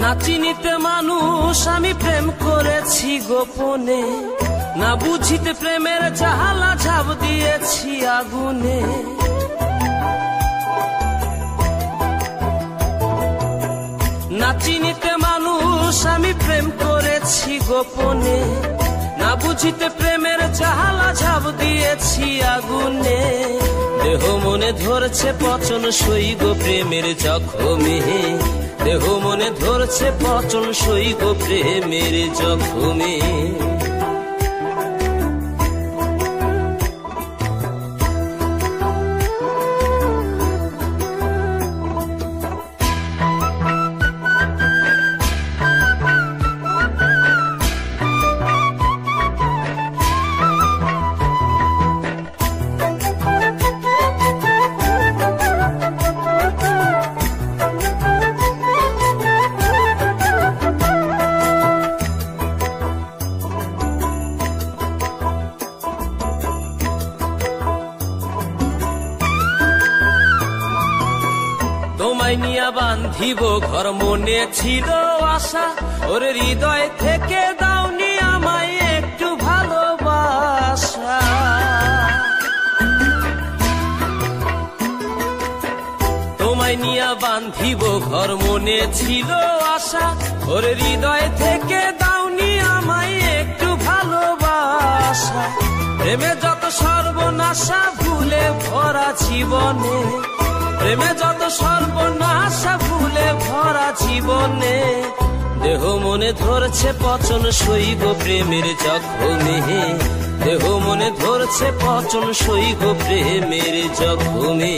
না চিনিতে মানুষ আমি প্রেম করেছি গোপনে, না বুঝিতে প্রেমের জাহালা ঝাঁপ দিয়েছি আগুনে। না চিনিতে মানুষ আমি প্রেম করেছি গোপনে, না বুঝিতে প্রেমের জাহালা ঝাঁপ দিয়েছি আগুনে। দেহ মনে ধরছে পচন সইগ প্রেমের জখমে, দেহ মনে ধরছে পচন সইগ প্রেমের জখমে। তোমায় নিয়া বান্ধিব ঘর মনে ছিল আশা, ওরে হৃদয় থেকে দাওনি আমায় একটু ভালোবাসা। তোমায় নিয়া বান্ধিব ঘর মনে ছিল আশা, ওরে হৃদয় থেকে দাওনি আমায় একটু ভালোবাসা। প্রেমে যত সর্বনাশা ভুলে ভরা জীবনে, প্রেমে যত সর্বনাশা ভুলে ভরা জীবনে। দেহ মনে ধরছে পচন সইগ প্রেমের জখমে, দেহ মনে ধরছে পচন সইগ প্রেমের জখমে।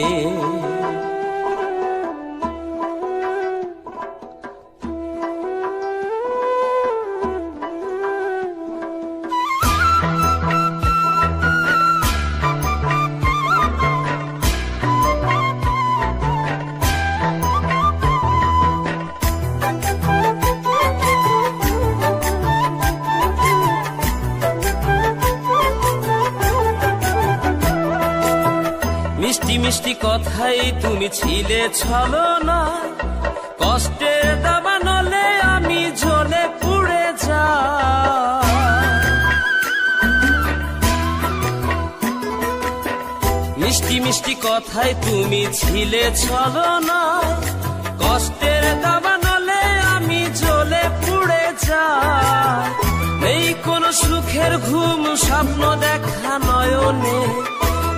মিষ্টি মিষ্টি কথাই তুমি ছিলে ছলনা, কষ্টের দাবানলে আমি জ্বলে পুড়ে যাই। মিষ্টি মিষ্টি কথাই তুমি ছিলে ছলনা, কষ্টের দাবানলে আমি জ্বলে পুড়ে যাই। নেই কোনো সুখের ঘুম স্বপ্ন দেখা নয়নে,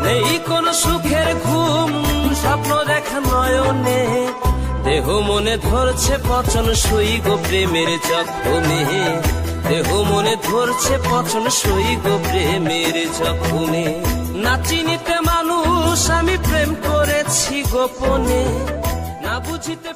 নেই কোন সুখের ঘুম স্বপ্ন দেখা নয়নে। দেহ মনে ধরছে পচন সইগ প্রেমের জখমে, দেহ মনে ধরছে পচন সইগ প্রেমের জখমে। না চিনিতে মানুষ আমি প্রেম করেছি গোপনে, না বুঝিতে